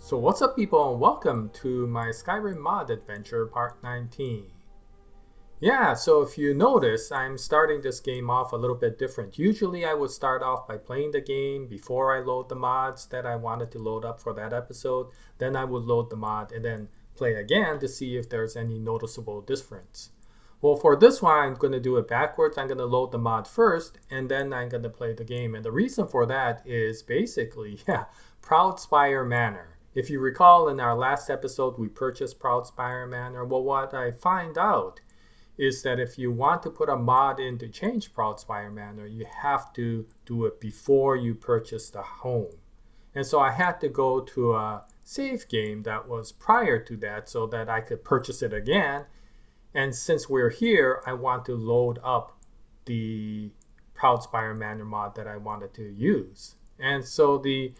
So what's up, people, and welcome to my Skyrim mod adventure part 19. Yeah, so if you notice, I'm starting this game off a little bit different. Usually I would start off by playing the game before I load the mods that I wanted to load up for that episode. Then I would load the mod and then play again to see if there's any noticeable difference. Well, for this one, I'm going to do it backwards. I'm going to load the mod first, and then I'm going to play the game. And the reason for that is basically, Proudspire Manor. If you recall, in our last episode, we purchased Proudspire Manor. Well, what I find out is that if you want to put a mod in to change Proudspire Manor, you have to do it before you purchase the home. And so I had to go to a save game that was prior to that so that I could purchase it again. And since we're here, I want to load up the Proudspire Manor mod that I wanted to use. And so the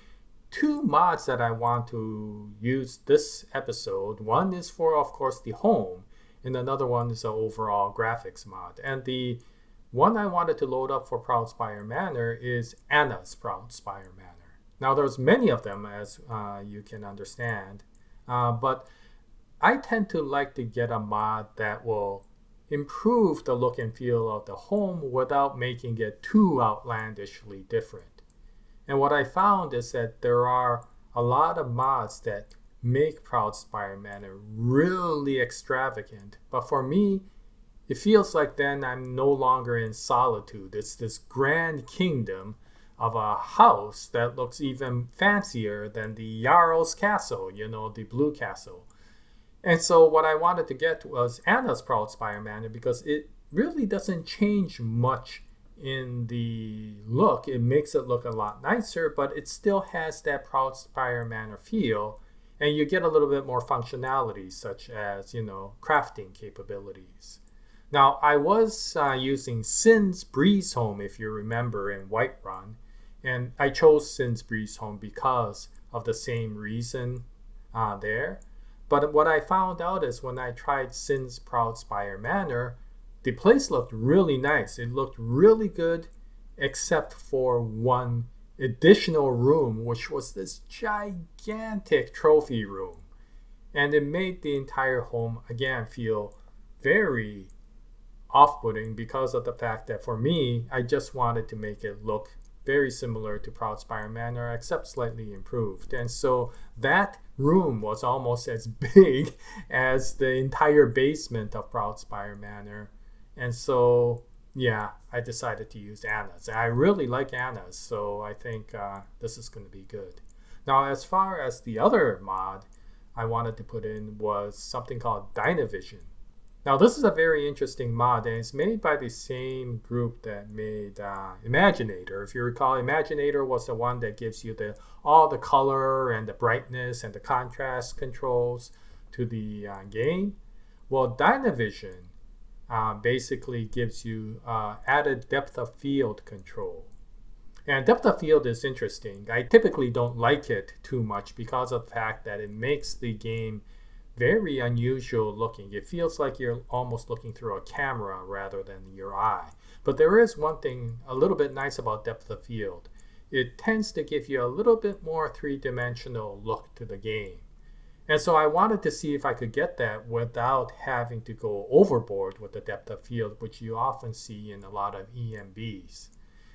two mods that I want to use this episode, one is for, of course, the home, and another one is an overall graphics mod. And the one I wanted to load up for Proudspire Manor is Anna's Proudspire Manor. Now, there's many of them, as you can understand, but I tend to like to get a mod that will improve the look and feel of the home without making it too outlandishly different. And what I found is that there are a lot of mods that make Proudspire Manor really extravagant. But for me, it feels like then I'm no longer in solitude. It's this grand kingdom of a house that looks even fancier than the Jarl's castle, the blue castle. And so what I wanted to get was Anna's Proudspire Manor because it really doesn't change much in the look. It makes it look a lot nicer, but it still has that Proudspire Manor feel, and you get a little bit more functionality, such as, crafting capabilities. Now, I was using Sin's Breeze Home, if you remember, in Whiterun, and I chose Sin's Breeze Home because of the same reason there. But what I found out is when I tried Sin's Proudspire Manor, the place looked really nice. It looked really good, except for one additional room, which was this gigantic trophy room. And it made the entire home, again, feel very off-putting because of the fact that for me, I just wanted to make it look very similar to Proudspire Manor, except slightly improved. And so that room was almost as big as the entire basement of Proudspire Manor. And so, I decided to use Anna's. I really like Anna's, so I think this is going to be good. Now, as far as the other mod I wanted to put in was something called Dynavision. Now, this is a very interesting mod, and it's made by the same group that made Imaginator. If you recall, Imaginator was the one that gives you all the color and the brightness and the contrast controls to the game. Well, Dynavision basically gives you added depth of field control. And depth of field is interesting. I typically don't like it too much because of the fact that it makes the game very unusual looking. It feels like you're almost looking through a camera rather than your eye. But there is one thing a little bit nice about depth of field. It tends to give you a little bit more three-dimensional look to the game. And so I wanted to see if I could get that without having to go overboard with the depth of field, which you often see in a lot of EMBs.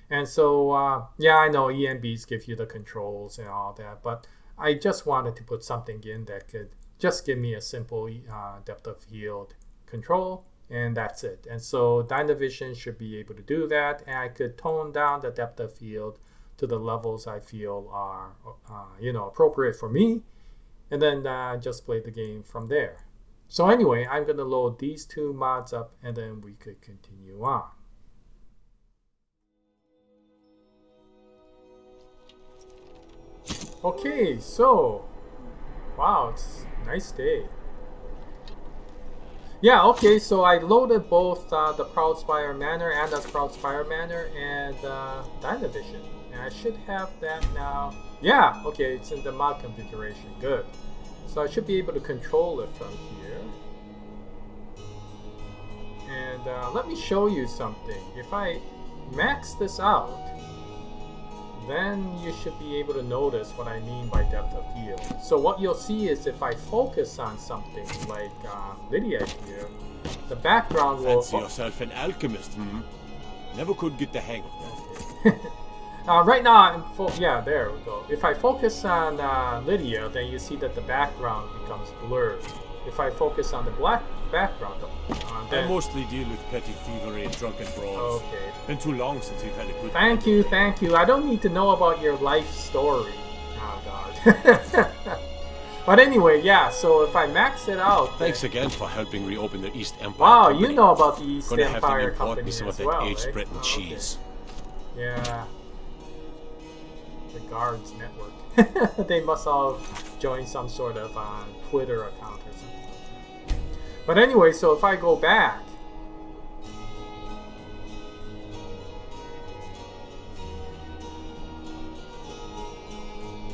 And so, I know EMBs give you the controls and all that, but I just wanted to put something in that could just give me a simple depth of field control, and that's it. And so Dynavision should be able to do that, and I could tone down the depth of field to the levels I feel are, appropriate for me, and then just play the game from there. So anyway, I'm going to load these two mods up, and then we could continue on. Okay, so, wow, it's a nice day. Yeah, okay, so I loaded both the Proudspire Manor and the Proudspire Manor and Dynavision. And I should have that now. Yeah, okay, it's in the mod configuration. Good. So I should be able to control it from here. And let me show you something. If I max this out, then you should be able to notice what I mean by depth of field. So what you'll see is if I focus on something like Lydia here, the background will... Fancy yourself an alchemist, hmm? Never could get the hang of that. Right now, yeah, there we go. If I focus on Lydia, then you see that the background becomes blurred. If I focus on the black background, then... I mostly deal with petty thievery and drunken brawls. Okay. Been too long since we've had a good... Thank you, thank you. I don't need to know about your life story. Oh, God. But anyway, yeah, so if I max it out... Thanks again for helping reopen the East Empire Wow, Company. you know about the East Gonna Empire have to import Company me some as of that well, aged right? bread and cheese. Okay. Yeah. The Guards Network. They must all join some sort of Twitter account or something like that. But anyway, so if I go back...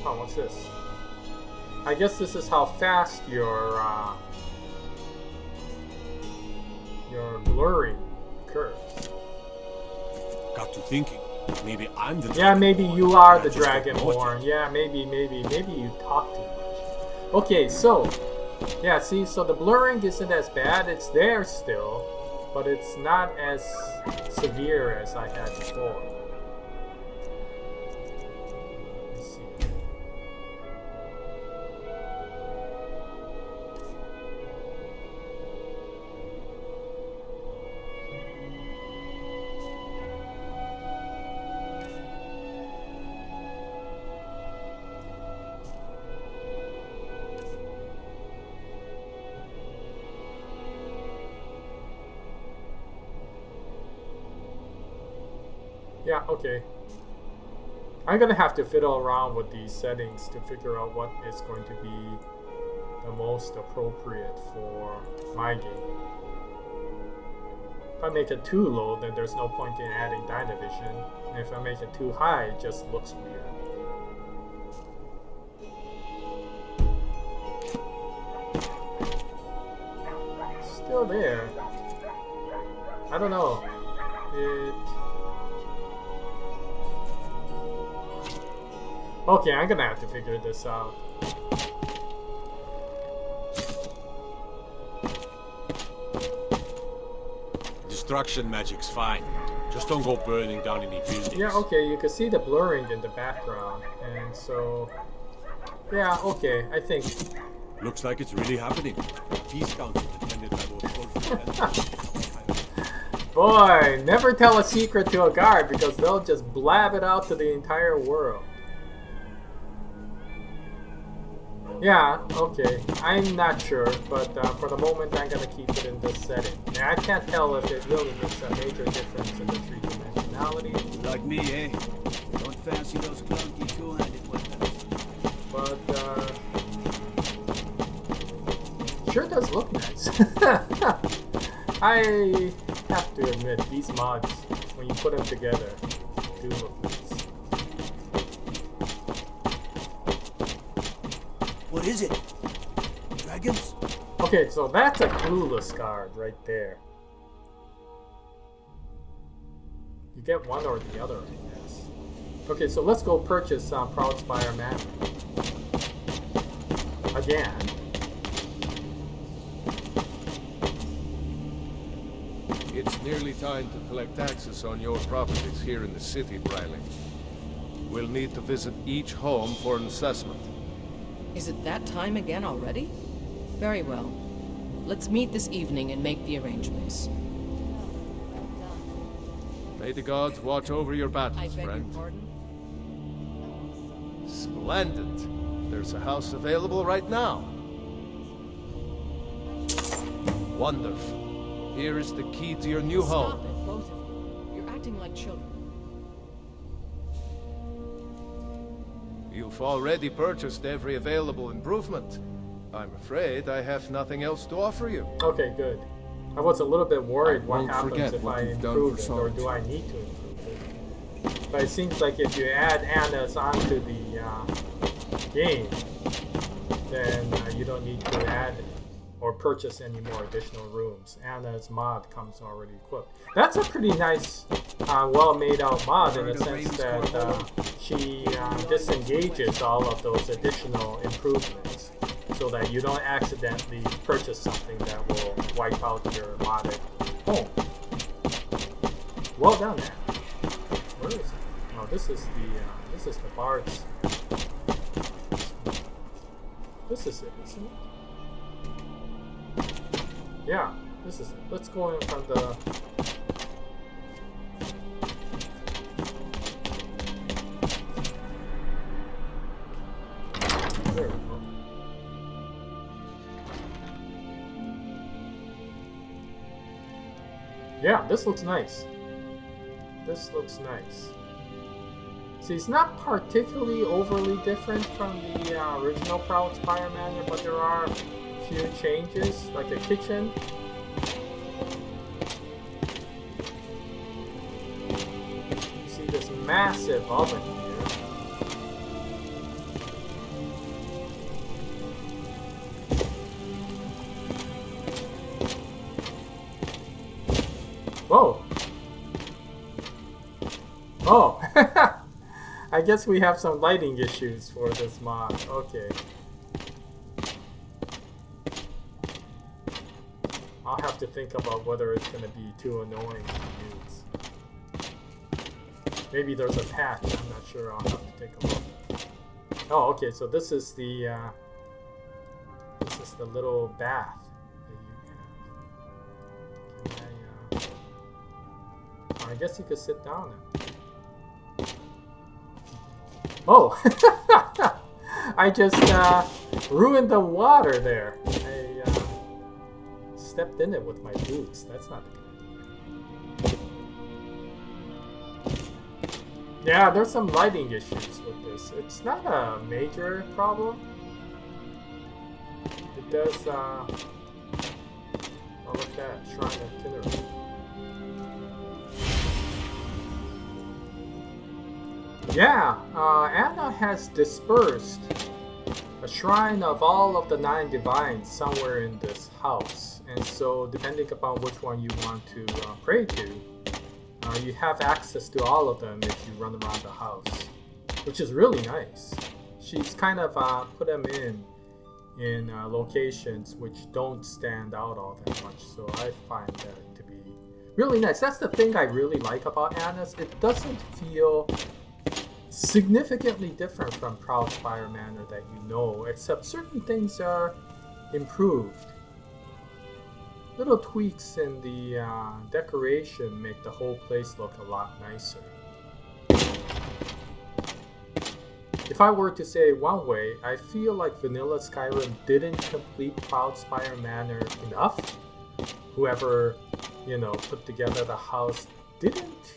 Oh, what's this? I guess this is how fast your blurring occurs. Got to thinking. Maybe I'm the... Yeah, maybe you are the I just don't know Dragonborn. it. Yeah, maybe you talk too much. Okay, so yeah, see, so the blurring isn't as bad. It's there still, but it's not as severe as I had before. Let's see. Yeah, okay. I'm gonna have to fiddle around with these settings to figure out what is going to be the most appropriate for my game. If I make it too low, then there's no point in adding Dynavision. And if I make it too high, it just looks weird. Still there. I don't know. Okay, I'm gonna have to figure this out. Destruction magic's fine. Just don't go burning down any buildings. Yeah, okay, you can see the blurring in the background, and so... Yeah, okay, I think... Looks like it's really happening. Peace Council attended by both... Boy, never tell a secret to a guard because they'll just blab it out to the entire world. Yeah, okay. I'm not sure, but for the moment I'm gonna keep it in this setting. Now, I can't tell if it really makes a major difference in the three-dimensionality. Like me, eh? Don't fancy those clunky two-handed weapons. But, sure does look nice. I have to admit, these mods, when you put them together, do look nice. What is it? Dragons? Okay, so that's a clueless card right there. You get one or the other, I guess. Okay, so let's go purchase Proudspire Manor. Again. It's nearly time to collect taxes on your properties here in the city, Briley. We'll need to visit each home for an assessment. Is it that time again already? Very well. Let's meet this evening and make the arrangements. May the gods watch over your I battles, beg your friend. pardon? Splendid. There's a house available right now. Wonderful. Here is the key to your new Stop home. it, both of you. You're acting like children. You've already purchased every available improvement. I'm afraid I have nothing else to offer you. Okay, good. I was a little bit worried I what won't happens forget if what I you've done improve for it, or Sarge. do I need to improve it? But it seems like if you add Anna's onto the game, then you don't need to add or purchase any more additional rooms. Anna's mod comes already equipped. That's a pretty nice, well made out mod in the sense that she disengages all of those additional improvements so that you don't accidentally purchase something that will wipe out your modded home. Well done, Anna. Where is it? Oh, this is the bard's. This is it, isn't it? Yeah, this is it. Let's go in from the... There we go. Yeah, this looks nice. This looks nice. See, it's not particularly overly different from the original Proudspire Manor, but there are a few changes, like the kitchen. You see this massive oven here. Whoa! Oh! I guess we have some lighting issues for this mod. Okay. I'll have to think about whether it's going to be too annoying to use. Maybe there's a patch. I'm not sure. I'll have to take a look. Oh, okay. So this is the little bath that you have. I guess you could sit down now. Oh! I just ruined the water there. I stepped in it with my boots. That's not a good idea. Yeah, there's some lighting issues with this. It's not a major problem. It does, oh, look at that. Shrine itinerary. Yeah, Anna has dispersed a shrine of all of the 9 divines somewhere in this house. And so, depending upon which one you want to pray to, you have access to all of them if you run around the house, which is really nice. She's kind of put them in locations which don't stand out all that much, so I find that to be really nice. That's the thing I really like about Anna's. It doesn't feel significantly different from Proudspire Manor that you know, except certain things are improved. Little tweaks in the decoration make the whole place look a lot nicer. If I were to say one way, I feel like vanilla Skyrim didn't complete Proudspire Manor enough. Whoever, put together the house didn't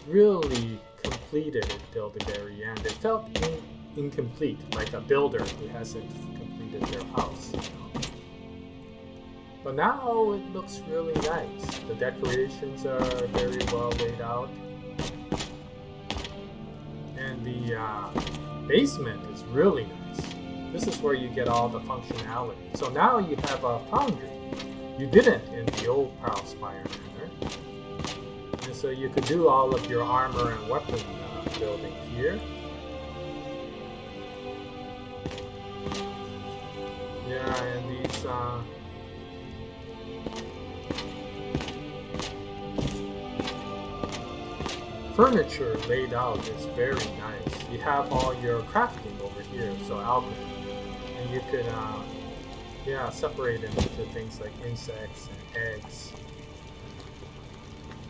really completed it till the very end. It felt incomplete, like a builder who hasn't completed their house. But now it looks really nice. The decorations are very well laid out. And the basement is really nice. This is where you get all the functionality. So now you have a foundry. You didn't in the old Proudspire Manor. And so you could do all of your armor and weapon building here. Yeah, and these furniture laid out is very nice. You have all your crafting over here, so alchemy, and you could separate it into things like insects and eggs.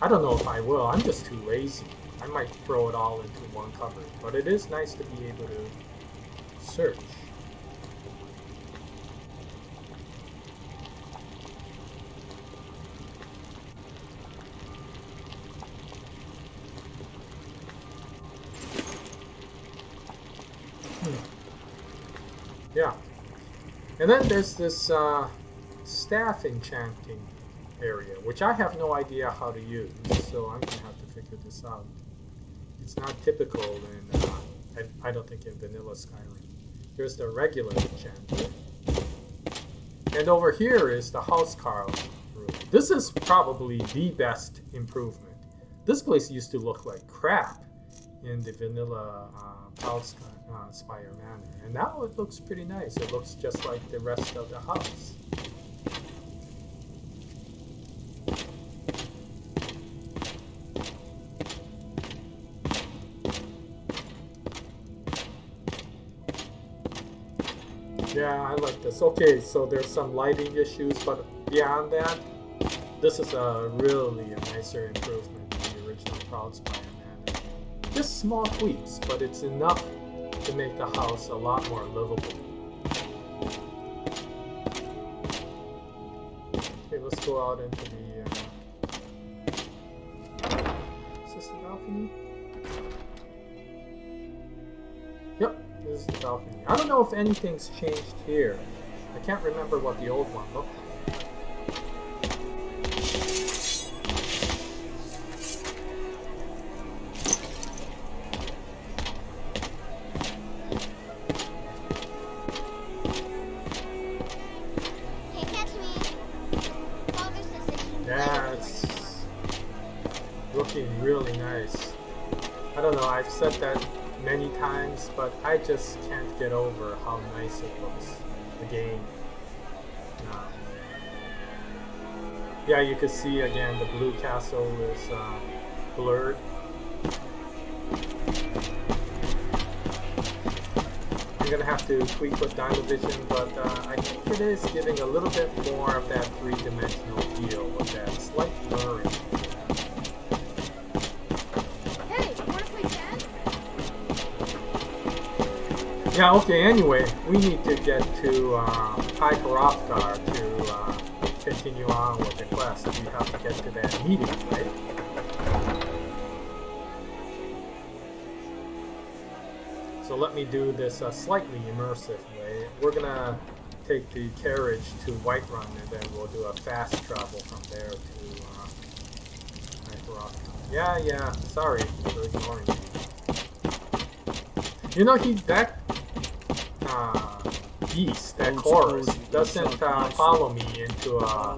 I don't know if I will. I'm just too lazy. I might throw it all into one cupboard, but it is nice to be able to search. Yeah. And then there's this staff enchanting area, which I have no idea how to use, so I'm gonna have to figure this out. It's not typical in, I don't think in vanilla Skyrim. Here's the regular enchanter. And over here is the housecarl room. This is probably the best improvement. This place used to look like crap in the vanilla Proudspire Manor. And now it looks pretty nice. It looks just like the rest of the house. Yeah, I like this. Okay, so there's some lighting issues, but beyond that, this is a really nicer improvement than the original Proudspire Manor. Just small tweaks, but it's enough to make the house a lot more livable. Okay, let's go out into the... is this the balcony? Yep. This is the balcony. I don't know if anything's changed here. I can't remember what the old one looked like. Can't catch me. Yeah, it's looking really nice. I don't know, I've said that many times, but I just can't get over how nice it looks, the game. Yeah, you can see again the blue castle is blurred. I'm gonna have to tweak with Dynavision, but I think it is giving a little bit more of that three-dimensional feel with that slight blurring. Yeah, okay, anyway, we need to get to High Hrothgar to continue on with the quest. We have to get to that meeting, right? So let me do this slightly immersive way. We're gonna take the carriage to Whiterun, and then we'll do a fast travel from there to High Hrothgar. Yeah, sorry for ignoring me. You know, that chorus doesn't follow me into a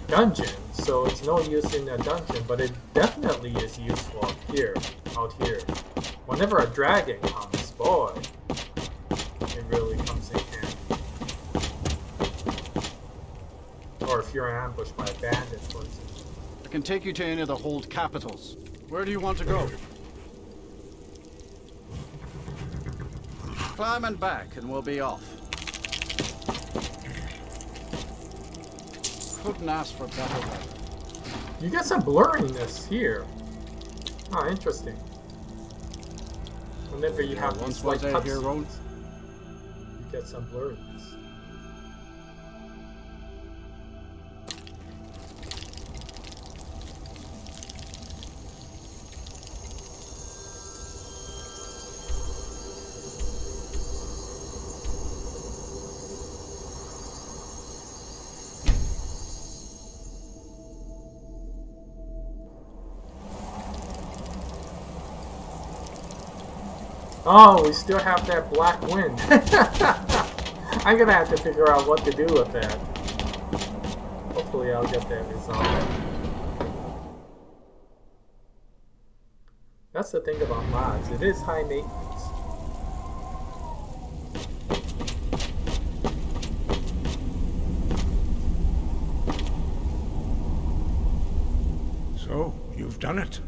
dungeon, so it's no use in a dungeon, but it definitely is useful out here. Whenever a dragon comes, boy, it really comes in handy. Or if you're ambushed by a bandit, for example. I can take you to any of the hold capitals. Where do you want to go? Climb and back, and we'll be off. Couldn't ask for better weather. You get some blurriness here. Oh, interesting. Whenever you have these white cutscenes, you get some blurriness. Oh, we still have that black wind. I'm gonna have to figure out what to do with that. Hopefully I'll get that resolved. That's the thing about mods. It is high maintenance. So, you've done it.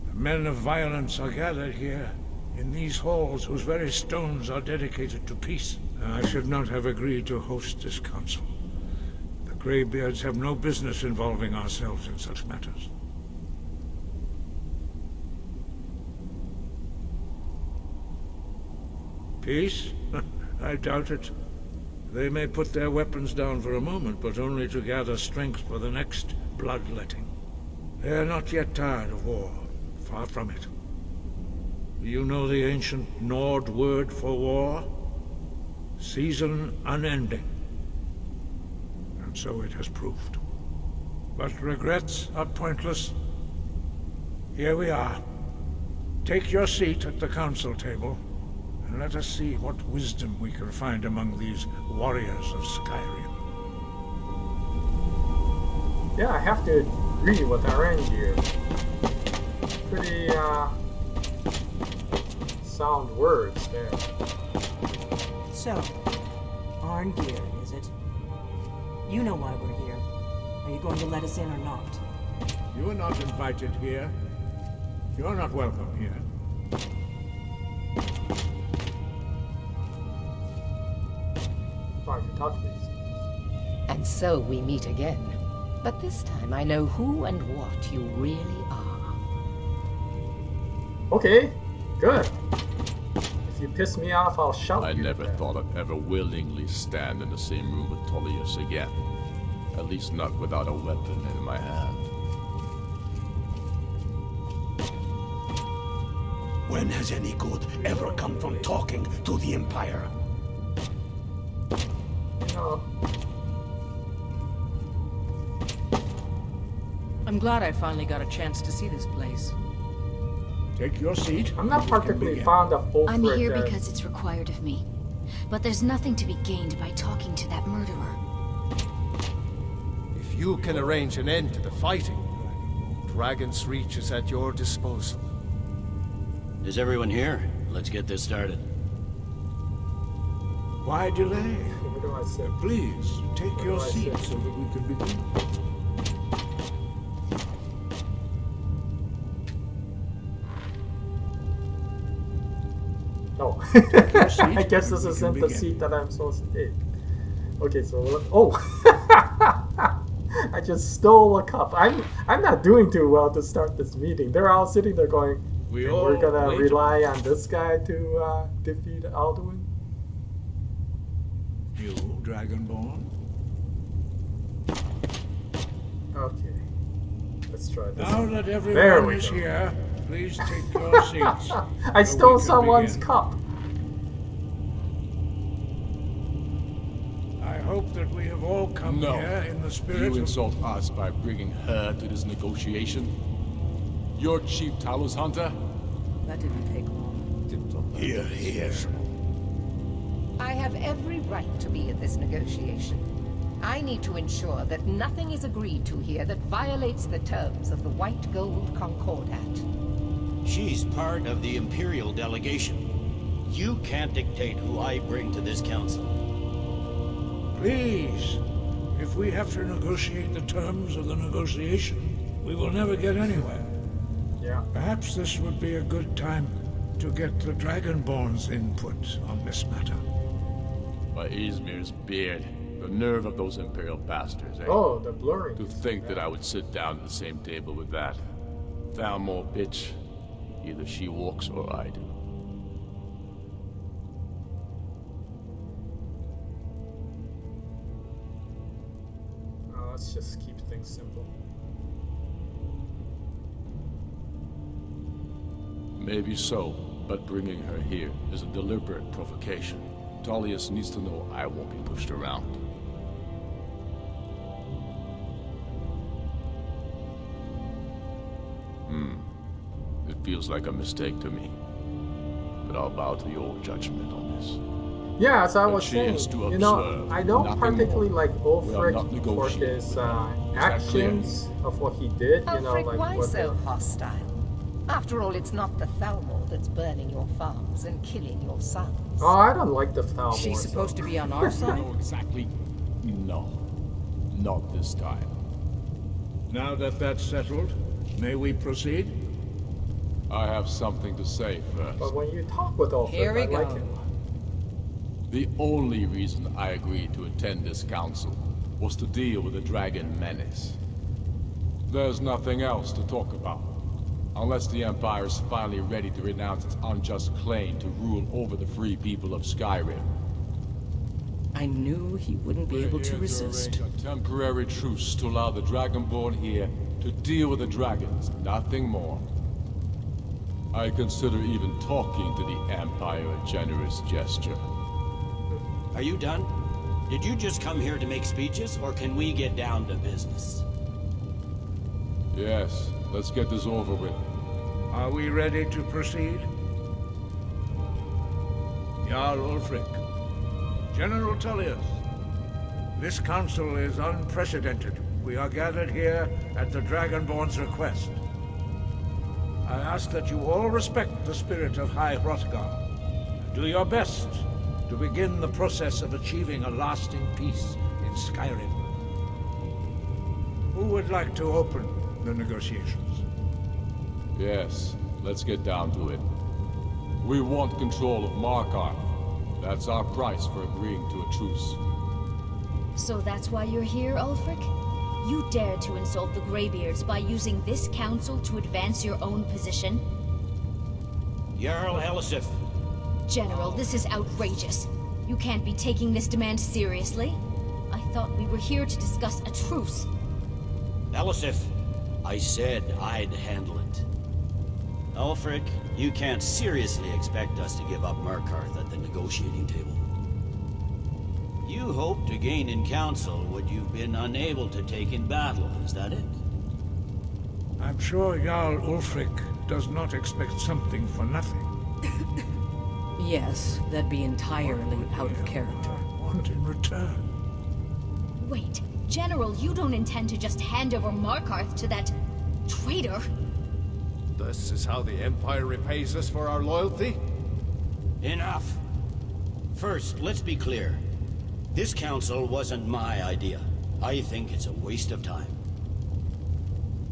The men of violence are gathered here, in these halls whose very stones are dedicated to peace. I should not have agreed to host this council. The Greybeards have no business involving ourselves in such matters. Peace? I doubt it. They may put their weapons down for a moment, but only to gather strength for the next bloodletting. They are not yet tired of war. Far from it. Do you know the ancient Nord word for war? season unending. And so it has proved. But regrets are pointless. Here we are. Take your seat at the council table, and let us see what wisdom we can find among these warriors of Skyrim. Yeah, I have to agree with Arangier. Pretty, sound words there. So, Arngeir, is it? You know why we're here. Are you going to let us in or not? You are not invited here. You are not welcome here. Oh, I can talk to these. And so we meet again. But this time I know who and what you really are. Okay, good. If you piss me off, I'll shout I you never to death. thought I'd ever willingly stand in the same room with Tullius again. At least not without a weapon in my hand. When has any good ever come from talking to the Empire? You know, I'm glad I finally got a chance to see this place. Take your seat. I'm not We can particularly begin. fond of Ulfric. I'm here as- because it's required of me. But there's nothing to be gained by talking to that murderer. If you can arrange an end to the fighting, Dragon's Reach is at your disposal. Is everyone here? Let's get this started. Why delay? What do I say? Please, take your do I seat say? so that we can begin. Oh, seat, I guess and this we isn't can the begin. seat that I'm supposed to take. Okay, so oh, I just stole a cup. I'm not doing too well to start this meeting. They're all sitting there going, "We're gonna wait. rely on this guy to defeat Alduin." You, Dragonborn. Okay, let's try this. Now that There everyone we is go. here, please take your seats. I so stole we can someone's begin. cup. I hope that we have all come No. here in the spirit You of... insult us by bringing her to this negotiation? Your chief Talos hunter? That didn't take long. Here, here. I have every right to be in this negotiation. I need to ensure that nothing is agreed to here that violates the terms of the White Gold Concordat. She's part of the Imperial delegation. You can't dictate who I bring to this council. Please, if we have to negotiate the terms of the negotiation, we will never get anywhere. Yeah. Perhaps this would be a good time to get the Dragonborn's input on this matter. By Izmir's beard. The nerve of those Imperial bastards, eh? Oh, the blurring. To think that I would sit down at the same table with that. Thalmor bitch. Either she walks or I do. Let's just keep things simple. Maybe so, but bringing her here is a deliberate provocation. Tullius needs to know I won't be pushed around. It feels like a mistake to me. But I'll bow to your judgment on this. Yeah, as I But was she saying, is to you know, observe, I don't nothing particularly more. like We are Ulfric not for negotiating his with her. Is that clear? actions of what he did. You know, Ulfric, like why what so the- hostile? After all, it's not the Thalmor that's burning your farms and killing your sons. Oh, I don't like the Thalmor. She's supposed to be on our side? No, exactly. No. Not this time. Now that that's settled, may we proceed? I have something to say first. But when you talk with Ulfric, Here we I like go. him. The only reason I agreed to attend this council was to deal with the dragon menace. There's nothing else to talk about. Unless the Empire is finally ready to renounce its unjust claim to rule over the free people of Skyrim. I knew he wouldn't be able to resist. A temporary truce to allow the Dragonborn here to deal with the dragons, nothing more. I consider even talking to the Empire a generous gesture. Are you done? Did you just come here to make speeches, or can we get down to business? Yes, let's get this over with. Are we ready to proceed? Jarl Ulfric, General Tullius, this council is unprecedented. We are gathered here at the Dragonborn's request. I ask that you all respect the spirit of High Hrothgar. Do your best to begin the process of achieving a lasting peace in Skyrim. Who would like to open the negotiations? Yes, let's get down to it. We want control of Markarth. That's our price for agreeing to a truce. So that's why you're here, Ulfric? You dared to insult the Greybeards by using this council to advance your own position? Jarl Elisif. General, this is outrageous. You can't be taking this demand seriously. I thought we were here to discuss a truce. Elisif, I said I'd handle it. Ulfric, you can't seriously expect us to give up Markarth at the negotiating table. You hoped to gain in council what you've been unable to take in battle, is that it? I'm sure Jarl Ulfric does not expect something for nothing. Yes, that'd be entirely out of character. Want in return? Wait, General, you don't intend to just hand over Markarth to that traitor? This is how the Empire repays us for our loyalty? Enough. First, let's be clear. This council wasn't my idea. I think it's a waste of time.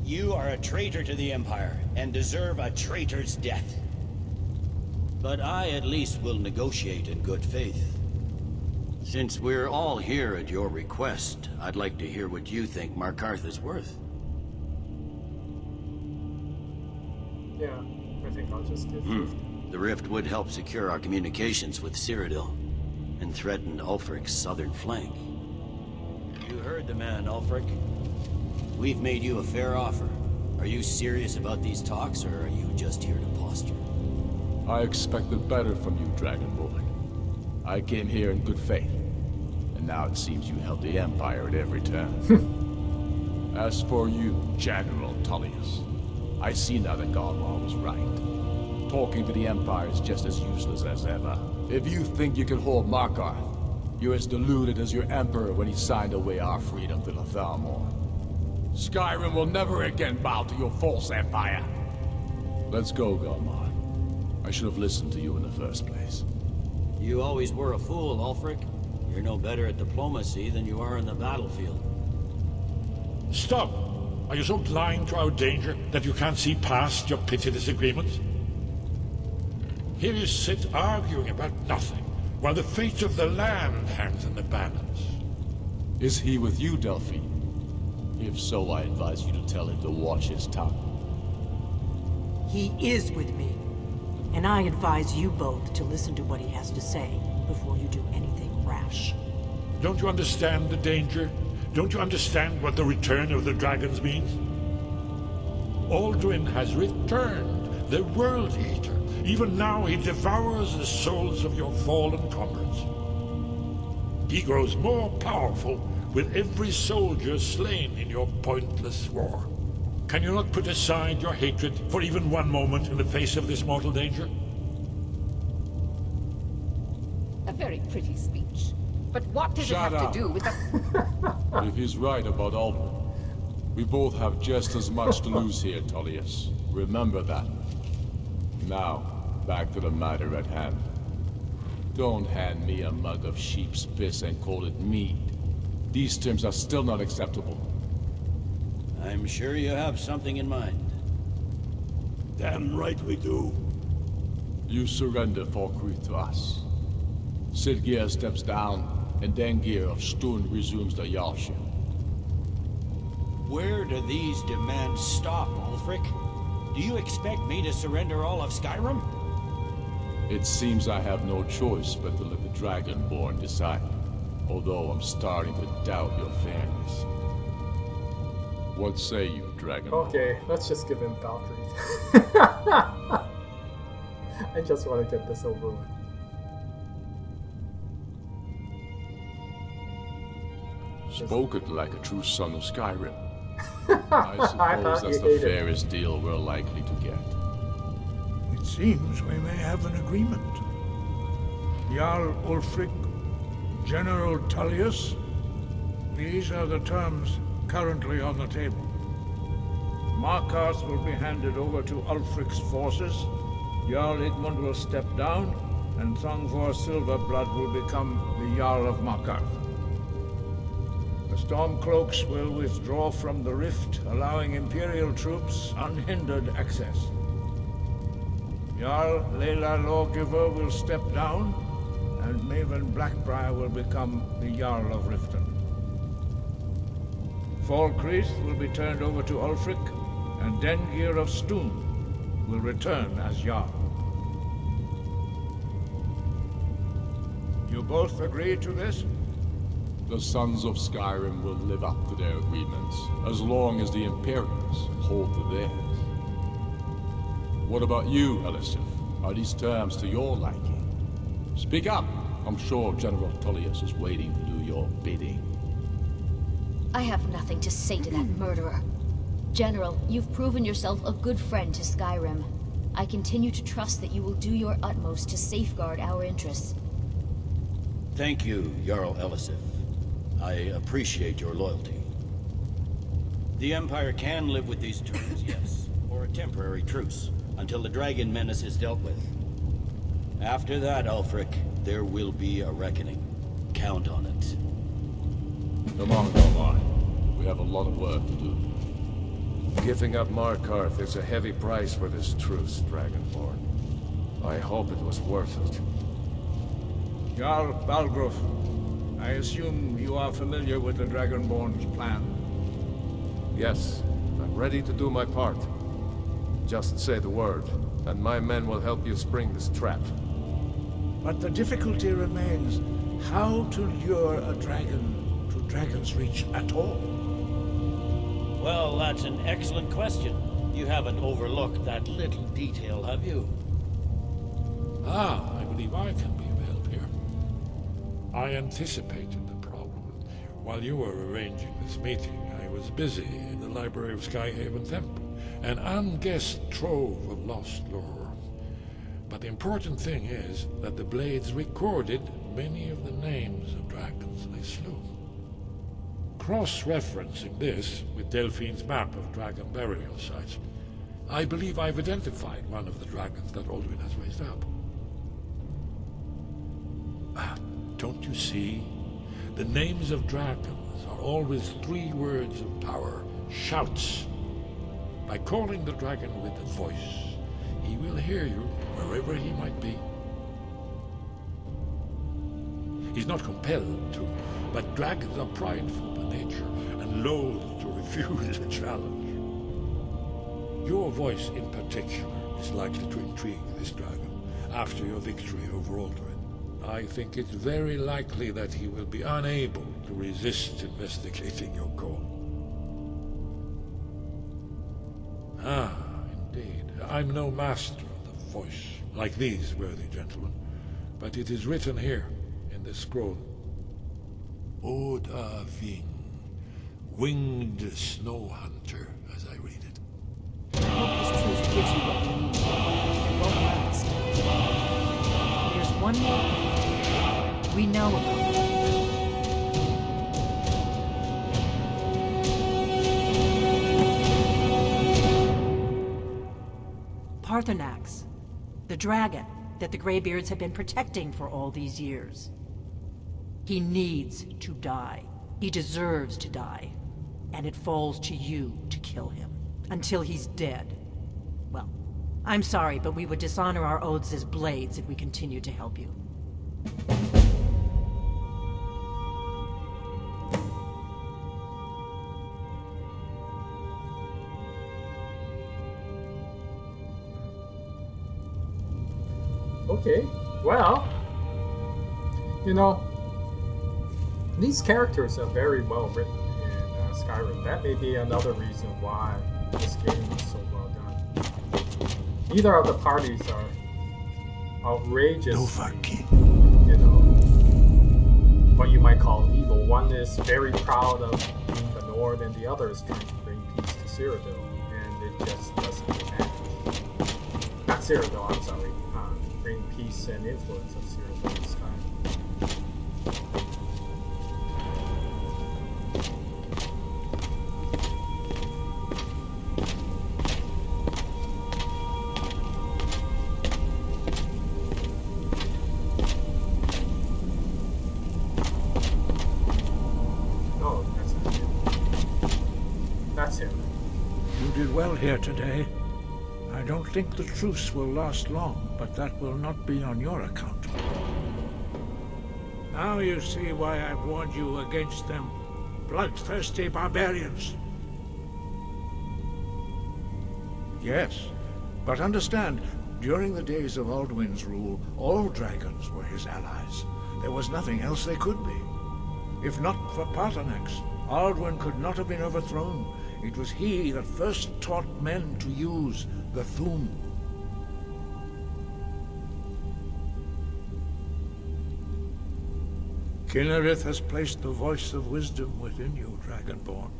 You are a traitor to the Empire, and deserve a traitor's death. But I at least will negotiate in good faith. Since we're all here at your request, I'd like to hear what you think Markarth is worth. Yeah, I think I'll just give 50. The rift would help secure our communications with Cyrodiil, and threaten Ulfric's southern flank. You heard the man, Ulfric. We've made you a fair offer. Are you serious about these talks, or are you just here to posture? I expected better from you, Dragonborn. I came here in good faith, and now it seems you help the Empire at every turn. As for you, General Tullius, I see now that Garmar was right. Talking to the Empire is just as useless as ever. If you think you can hold Markarth, you're as deluded as your Emperor when he signed away our freedom to the Thalmor. Skyrim will never again bow to your false empire. Let's go, Garmar. I should have listened to you in the first place. You always were a fool, Ulfric. You're no better at diplomacy than you are in the battlefield. Stop! Are you so blind to our danger that you can't see past your petty disagreements? Here you sit arguing about nothing, while the fate of the land hangs in the balance. Is he with you, Delphi? If so, I advise you to tell him to watch his tongue. He is with me. And I advise you both to listen to what he has to say before you do anything rash. Don't you understand the danger? Don't you understand what the return of the dragons means? Alduin has returned, the World Eater. Even now he devours the souls of your fallen comrades. He grows more powerful with every soldier slain in your pointless war. Can you not put aside your hatred for even one moment in the face of this mortal danger? A very pretty speech. But what does Shut it have up. to do with the... If he's right about Alduin, we both have just as much to lose here, Tullius. Remember that. Now, back to the matter at hand. Don't hand me a mug of sheep's piss and call it mead. These terms are still not acceptable. I'm sure you have something in mind. Damn right we do. You surrender Falkreath to us. Sidgeir steps down, and Dengir of Stund resumes the Jarlship. Where do these demands stop, Ulfric? Do you expect me to surrender all of Skyrim? It seems I have no choice but to let the Dragonborn decide. Although I'm starting to doubt your fairness. What say you, Dragonborn? Okay, let's just give him Valkyries. I just want to get this over with. Spoken like a true son of Skyrim. I I suppose that's the hated it. fairest deal we're likely to get. It seems we may have an agreement. Jarl Ulfric, General Tullius, these are the terms currently on the table. Markarth will be handed over to Ulfric's forces, Jarl Igmund will step down, and Thongvor Silverblood will become the Jarl of Markarth. The Stormcloaks will withdraw from the rift, allowing Imperial troops unhindered access. Jarl Leila Lawgiver will step down, and Maven Blackbriar will become the Jarl of Riften. Falkreath will be turned over to Ulfric, and Dengir of Stoon will return as Jarl. You both agree to this? The Sons of Skyrim will live up to their agreements, as long as the Imperials hold to theirs. What about you, Elisif? Are these terms to your liking? Speak up! I'm sure General Tullius is waiting to do your bidding. I have nothing to say to that murderer. General, you've proven yourself a good friend to Skyrim. I continue to trust that you will do your utmost to safeguard our interests. Thank you, Jarl Elisif. I appreciate your loyalty. The Empire can live with these terms, yes, or a temporary truce, until the Dragon Menace is dealt with. After that, Ulfric, there will be a reckoning. Count on it. Come on. We have a lot of work to do. Giving up Markarth is a heavy price for this truce, Dragonborn. I hope it was worth it. Jarl Balgruuf, I assume you are familiar with the Dragonborn's plan. Yes, I'm ready to do my part. Just say the word, and my men will help you spring this trap. But the difficulty remains how to lure a dragon to Dragon's Reach at all. Well, that's an excellent question. You haven't overlooked that little detail, have you? I believe I can be of help here. I anticipated the problem. While you were arranging this meeting, I was busy in the library of Skyhaven Temple, an unguessed trove of lost lore. But the important thing is that the blades recorded many of the names of dragons they slew. Cross-referencing this with Delphine's map of dragon burial sites, I believe I've identified one of the dragons that Alduin has raised up. Don't you see? The names of dragons are always 3 words of power, shouts. By calling the dragon with a voice, he will hear you wherever he might be. He's not compelled to, but dragons are prideful by nature and loath to refuse a challenge. Your voice in particular is likely to intrigue this dragon after your victory over Alduin. I think it's very likely that he will be unable to resist investigating your call. Indeed. I'm no master of the voice, like these worthy gentlemen, but it is written here in this scroll. Oda Ving, winged snow hunter, as I read it. I hope this truce gives you what you need. It won't last. There's one more thing we know about it. Parthenax, the dragon that the Greybeards have been protecting for all these years. He needs to die. He deserves to die. And it falls to you to kill him. Until he's dead. Well, I'm sorry, but we would dishonor our oaths as blades if we continued to help you. Okay, well, you know, these characters are very well written in Skyrim. That may be another reason why this game is so well done. Neither of the parties are outrageous, you know, what you might call evil. One is very proud of being the Nord, and the other is trying to bring peace to Cyrodiil, and it just doesn't match. Not Cyrodiil, I'm sorry. Bring peace and influence of Cyrodiil in Skyrim. You did well here today. I don't think the truce will last long, but that will not be on your account. Now you see why I've warned you against them bloodthirsty barbarians. Yes, but understand, during the days of Alduin's rule, all dragons were his allies. There was nothing else they could be. If not for Paarthurnax, Alduin could not have been overthrown. It was he that first taught men to use the Thu'um. Kynareth has placed the voice of wisdom within you, Dragonborn.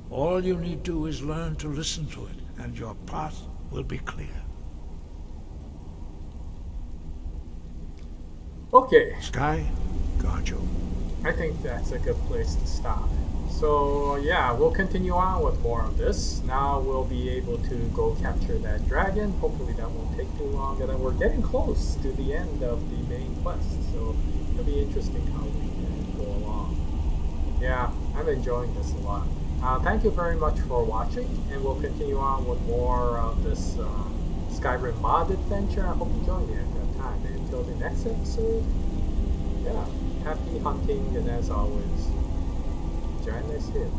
All you need do is learn to listen to it, and your path will be clear. Okay. Sky, guard you. I think that's a good place to stop. So yeah, we'll continue on with more of this. Now we'll be able to go capture that dragon. Hopefully that won't take too long. And then we're getting close to the end of the main quest. So it'll be interesting how we can go along. Yeah, I'm enjoying this a lot. Thank you very much for watching. And we'll continue on with more of this Skyrim mod adventure. I hope you join me at that time. And until the next episode, yeah, happy hunting. And as always, join us here.